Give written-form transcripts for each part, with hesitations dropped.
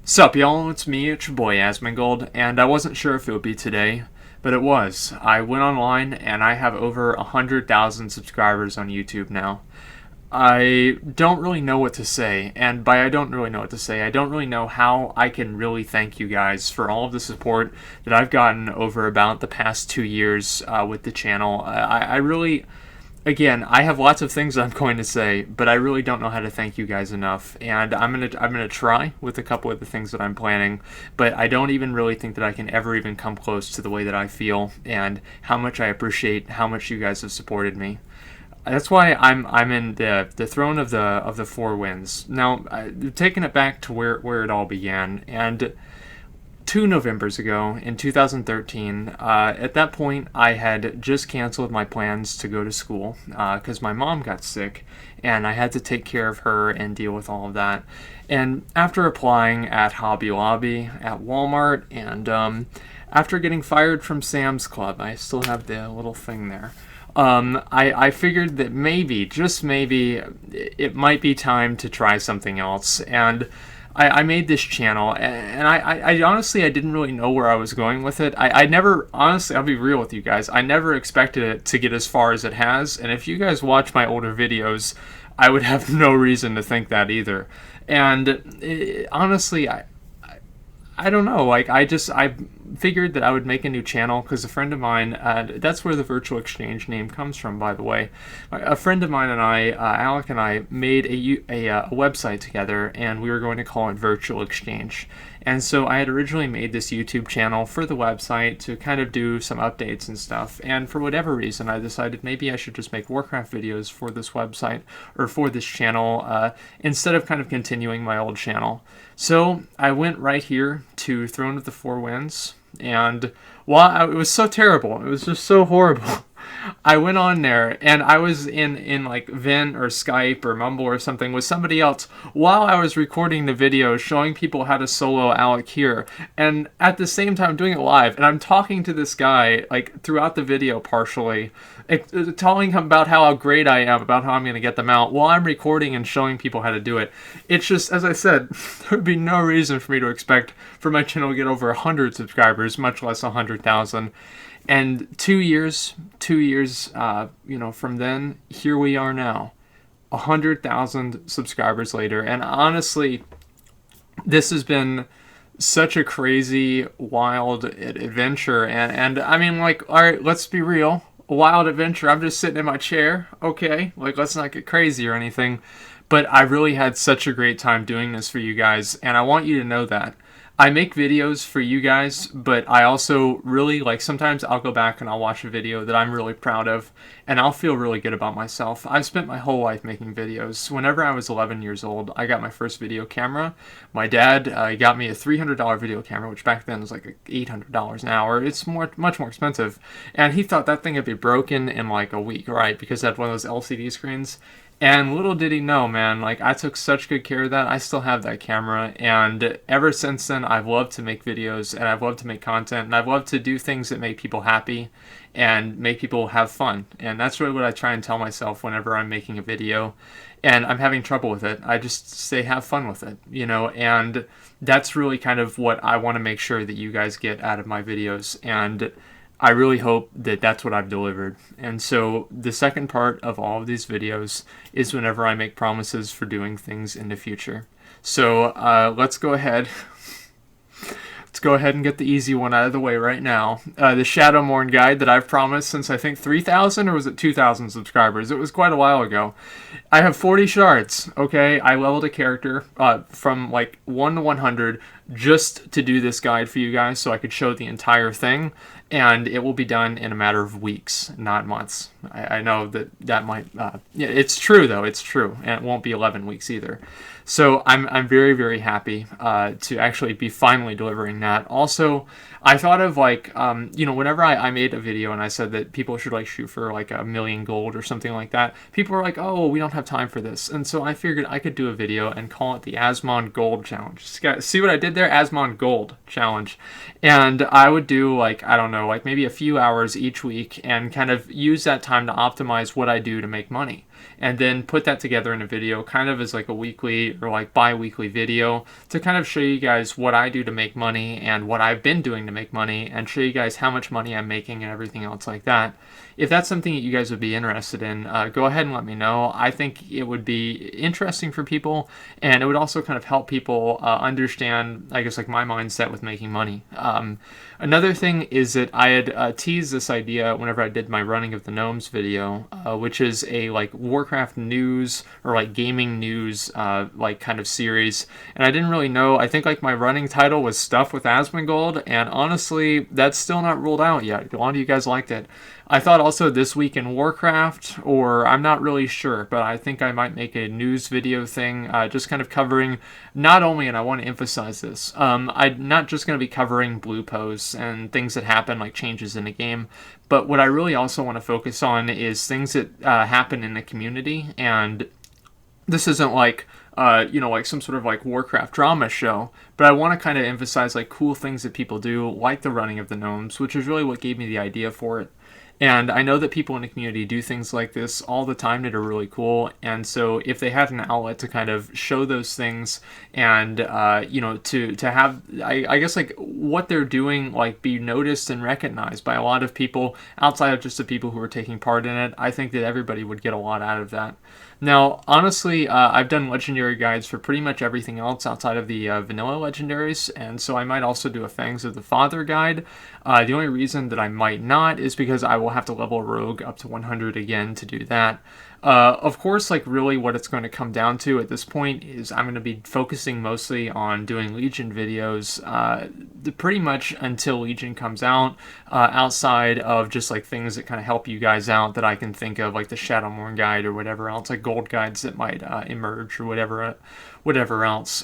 Sup, y'all? It's me, it's your boy Asmongold, and I wasn't sure if it would be today, but it was. I went online and I have over 100,000 subscribers on YouTube now. I don't really know what to say, and by I don't really know what to say, I don't really know how I can really thank you guys for all of the support that I've gotten over about the past 2 years with the channel. I really, again, I have lots of things I'm going to say, but I really don't know how to thank you guys enough. And I'm gonna try with a couple of the things that I'm planning, but I don't even really think that I can ever even come close to the way that I feel and how much I appreciate how much you guys have supported me. That's why I'm in the throne of the four winds. Now, taking it back to where it all began, and 2 Novembers ago in 2013, at that point I had just canceled my plans to go to school because my mom got sick and I had to take care of her and deal with all of that. And after applying at Hobby Lobby, at Walmart, and after getting fired from Sam's Club, I still have the little thing there. I figured that maybe, just maybe, it might be time to try something else. And I made this channel, and I honestly, I didn't really know where I was going with it. I never, honestly, I'll be real with you guys, I never expected it to get as far as it has. And if you guys watch my older videos, I would have no reason to think that either. And honestly, I don't know, like, I figured that I would make a new channel because a friend of mine, that's where the virtual exchange name comes from, by the way. A friend of mine and I, Alec and I, made a website together, and we were going to call it Virtual Exchange. And so I had originally made this YouTube channel for the website to kind of do some updates and stuff. And for whatever reason, I decided maybe I should just make Warcraft videos for this website, or for this channel, instead of kind of continuing my old channel. So I went right here to Throne of the Four Winds, and while it was so terrible, it was just so horrible. I went on there and I was in like Vin or Skype or Mumble or something with somebody else while I was recording the video showing people how to solo Alec here, and at the same time doing it live, and I'm talking to this guy like throughout the video partially, telling him about how great I am, about how I'm going to get them out while I'm recording and showing people how to do it. It's just, as I said, there would be no reason for me to expect for my channel to get over 100 subscribers, much less 100,000. And 2 years, from then, here we are now, 100,000 subscribers later. And honestly, this has been such a crazy, wild adventure. And I mean, like, all right, let's be real. A wild adventure. I'm just sitting in my chair. Okay, like, let's not get crazy or anything. But I really had such a great time doing this for you guys. And I want you to know that. I make videos for you guys, but I also really, like, sometimes I'll go back and I'll watch a video that I'm really proud of, and I'll feel really good about myself. I've spent my whole life making videos. Whenever I was 11 years old, I got my first video camera. My dad got me a $300 video camera, which back then was like $800 an hour. It's much more expensive. And he thought that thing would be broken in like a week, right? Because it had one of those LCD screens. And little did he know, man, like, I took such good care of that. I still have that camera, and ever since then, I've loved to make videos, and I've loved to make content, and I've loved to do things that make people happy and make people have fun. And that's really what I try and tell myself whenever I'm making a video and I'm having trouble with it. I just say have fun with it, and that's really kind of what I want to make sure that you guys get out of my videos. And I really hope that that's what I've delivered. And so the second part of all of these videos is whenever I make promises for doing things in the future. So let's go ahead. Let's go ahead and get the easy one out of the way right now. The Shadowmourne guide that I've promised since I think 3,000 or was it 2,000 subscribers? It was quite a while ago. I have 40 shards, okay? I leveled a character from like 1 to 100 just to do this guide for you guys so I could show the entire thing. And it will be done in a matter of weeks, not months. I know that might... yeah, it's true, though. It's true. And it won't be 11 weeks either. So I'm very, very happy to actually be finally delivering that. Also, I thought of, like, whenever I made a video and I said that people should, like, shoot for, like, 1,000,000 gold or something like that, people were like, oh, we don't have time for this. And so I figured I could do a video and call it the Asmongold Challenge. See what I did there? Asmongold Challenge. And I would do, like, I don't know, like maybe a few hours each week and kind of use that time to optimize what I do to make money. and then put that together in a video, kind of as like a weekly or like bi-weekly video to kind of show you guys what I do to make money and what I've been doing to make money, and show you guys how much money I'm making and everything else like that. If that's something that you guys would be interested in, go ahead and let me know. I think it would be interesting for people, and it would also kind of help people understand, I guess, like my mindset with making money. Another thing is that I had teased this idea whenever I did my Running of the Gnomes video, which is a like Warcraft news or like gaming news like kind of series, and I didn't really know. I think like my running title was Stuff with Asmongold, and honestly, that's still not ruled out yet. A lot of you guys liked it. I thought also This Week in Warcraft, or I'm not really sure, but I think I might make a news video thing, just kind of covering not only, and I want to emphasize this, I'm not just going to be covering blue posts and things that happen, like changes in a game, but what I really also want to focus on is things that happen in the community. And this isn't like like some sort of like Warcraft drama show, but I want to kind of emphasize like cool things that people do, like the Running of the Gnomes, which is really what gave me the idea for it. And I know that people in the community do things like this all the time that are really cool. And so if they had an outlet to kind of show those things and, to have, I guess, like what they're doing, like be noticed and recognized by a lot of people outside of just the people who are taking part in it, I think that everybody would get a lot out of that. Now, honestly, I've done legendary guides for pretty much everything else outside of the vanilla legendaries, and so I might also do a Fangs of the Father guide. The only reason that I might not is because I will have to level a rogue up to 100 again to do that. Of course, like really what it's going to come down to at this point is I'm going to be focusing mostly on doing Legion videos pretty much until Legion comes out, outside of just like things that kind of help you guys out that I can think of, like the Shadowmourne guide or whatever else, like gold guides that might emerge or whatever else.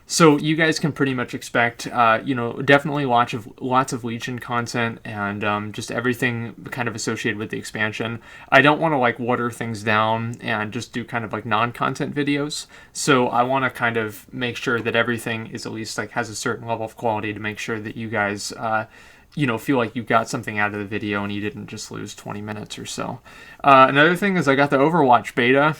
So you guys can pretty much expect, definitely lots of Legion content and just everything kind of associated with the expansion. I don't want to like water things down and just do kind of like non-content videos. So I want to kind of make sure that everything is at least like has a certain level of quality to make sure that you guys feel like you got something out of the video and you didn't just lose 20 minutes or so. Another thing is I got the Overwatch beta.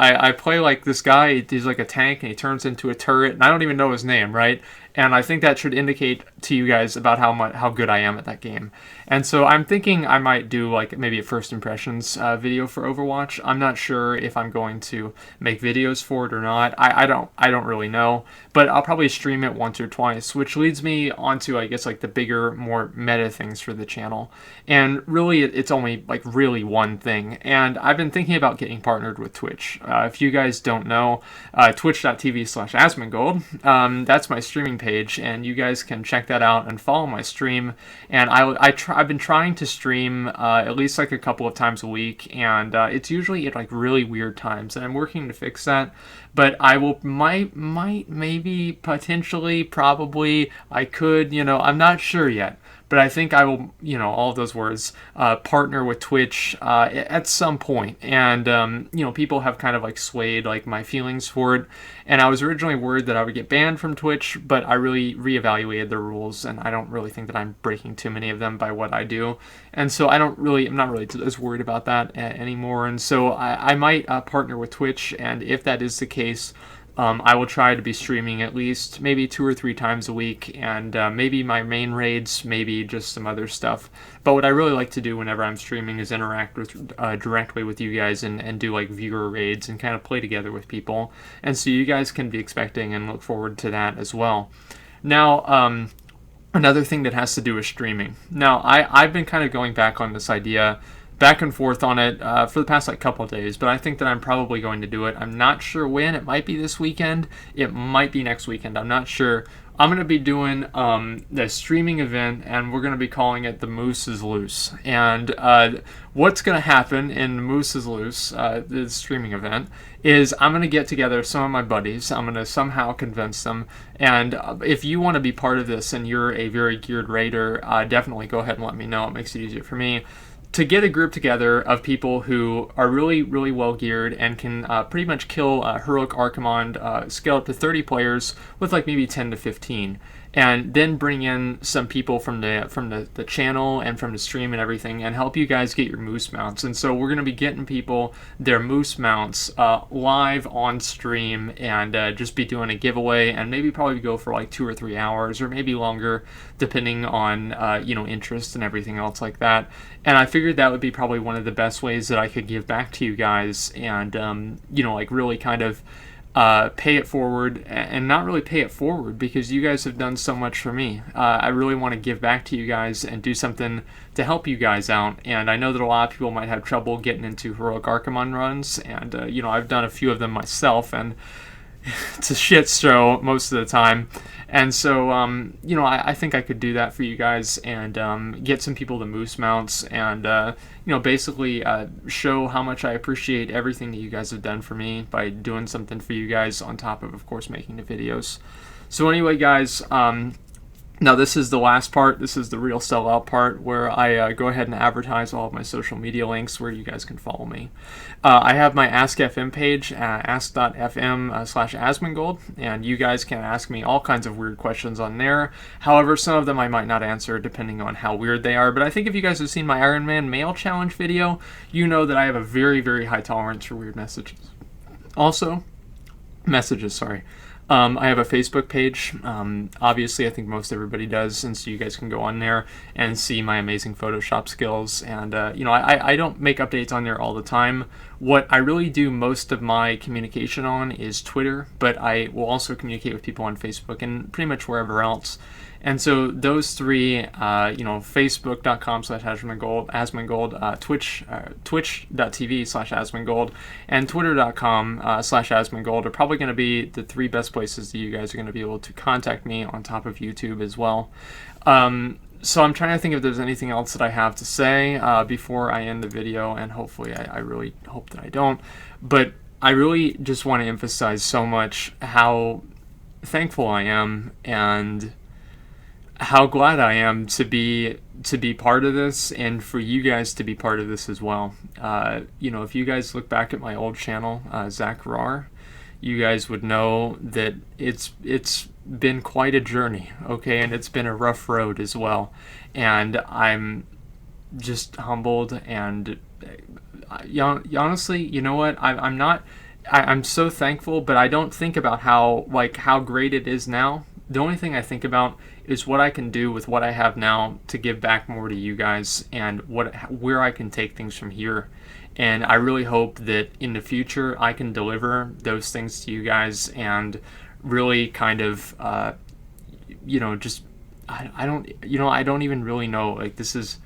I play like this guy, he's like a tank and he turns into a turret, and I don't even know his name, right? And I think that should indicate to you guys about how good I am at that game. And so I'm thinking I might do like maybe a first impressions video for Overwatch. I'm not sure if I'm going to make videos for it or not. I don't really know, but I'll probably stream it once or twice, which leads me onto, I guess, like the bigger, more meta things for the channel. And really, it's only like really one thing. And I've been thinking about getting partnered with Twitch. If you guys don't know, twitch.tv/Asmongold, that's my streaming page, and you guys can check that out and follow my stream. And I've been trying to stream at least like a couple of times a week, and it's usually at like really weird times, and I'm working to fix that. But I will maybe potentially probably I could, I'm not sure yet. But I think I will, all of those words, partner with Twitch at some point. And, people have kind of like swayed like my feelings for it. And I was originally worried that I would get banned from Twitch, but I really reevaluated the rules, and I don't really think that I'm breaking too many of them by what I do. And so I'm not really as worried about that anymore. And so I might partner with Twitch, and if that is the case, I will try to be streaming at least maybe 2 or 3 times a week, and maybe my main raids, maybe just some other stuff. But what I really like to do whenever I'm streaming is interact directly with you guys and do like viewer raids and kind of play together with people. And so you guys can be expecting and look forward to that as well. Now, another thing that has to do with streaming. Now, I've been kind of going back on this idea, back and forth on it for the past like couple of days, but I think that I'm probably going to do it. I'm not sure when. It might be this weekend. It might be next weekend. I'm not sure. I'm going to be doing the streaming event, and we're going to be calling it The Moose is Loose. And what's going to happen in The Moose is Loose, the streaming event, is I'm going to get together some of my buddies. I'm going to somehow convince them. And if you want to be part of this and you're a very geared raider, definitely go ahead and let me know. It makes it easier for me to get a group together of people who are really, really well geared and can pretty much kill Heroic Archimond, scale up to 30 players with like maybe 10 to 15. and then bring in some people from the channel and from the stream and everything, and help you guys get your moose mounts. And so we're going to be getting people their moose mounts live on stream, and just be doing a giveaway, and maybe probably go for like 2 or 3 hours, or maybe longer, depending on interest and everything else like that. And I figured that would be probably one of the best ways that I could give back to you guys, and like really kind of pay it forward, and not really pay it forward, because you guys have done so much for me. I really want to give back to you guys and do something to help you guys out. And I know that a lot of people might have trouble getting into heroic Archimon runs, and I've done a few of them myself, and it's a shit show most of the time. And so, I think I could do that for you guys, and get some people to moose mounts, and, basically show how much I appreciate everything that you guys have done for me by doing something for you guys, on top of course, making the videos. So anyway, guys, now this is the last part. This is the real sellout part, where I go ahead and advertise all of my social media links where you guys can follow me. I have my Ask FM page, ask.fm/Asmongold, and you guys can ask me all kinds of weird questions on there. However, some of them I might not answer depending on how weird they are, but I think if you guys have seen my Iron Man Mail Challenge video, you know that I have a very, very high tolerance for weird messages. Sorry. I have a Facebook page. Obviously, I think most everybody does, and so you guys can go on there and see my amazing Photoshop skills. And, I don't make updates on there all the time. What I really do most of my communication on is Twitter, but I will also communicate with people on Facebook and pretty much wherever else. And so those three, Facebook.com/Asmongold, Twitch.tv/Asmongold, and Twitter.com/Asmongold are probably going to be the three best places that you guys are going to be able to contact me, on top of YouTube as well. So I'm trying to think if there's anything else that I have to say before I end the video, and hopefully I really hope that I don't. But I really just want to emphasize so much how thankful I am, and how glad I am to be part of this, and for you guys to be part of this as well. If you guys look back at my old channel, Zach Rar, you guys would know that it's been quite a journey, okay, and it's been a rough road as well. And I'm just humbled, and honestly, you know what? I'm so thankful, but I don't think about how great it is now. The only thing I think about is what I can do with what I have now to give back more to you guys, and where I can take things from here. And I really hope that in the future I can deliver those things to you guys, and really kind of, I don't even really know. Like, this is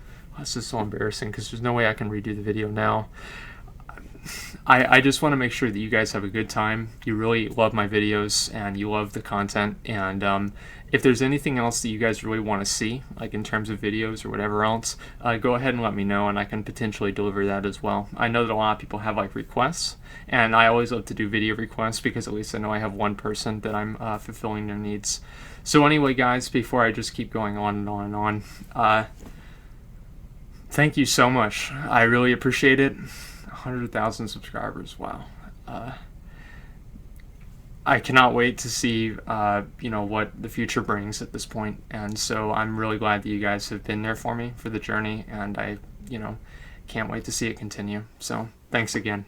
so embarrassing, because there's no way I can redo the video now. I just want to make sure that you guys have a good time. You really love my videos, and you love the content, and if there's anything else that you guys really want to see, like in terms of videos or whatever else, go ahead and let me know, and I can potentially deliver that as well. I know that a lot of people have requests, and I always love to do video requests, because at least I know I have one person that I'm fulfilling their needs. So anyway, guys, before I just keep going on and on and on, thank you so much. I really appreciate it. 100,000 subscribers, wow. I cannot wait to see what the future brings at this point, and so I'm really glad that you guys have been there for me for the journey, and I can't wait to see it continue. So thanks again.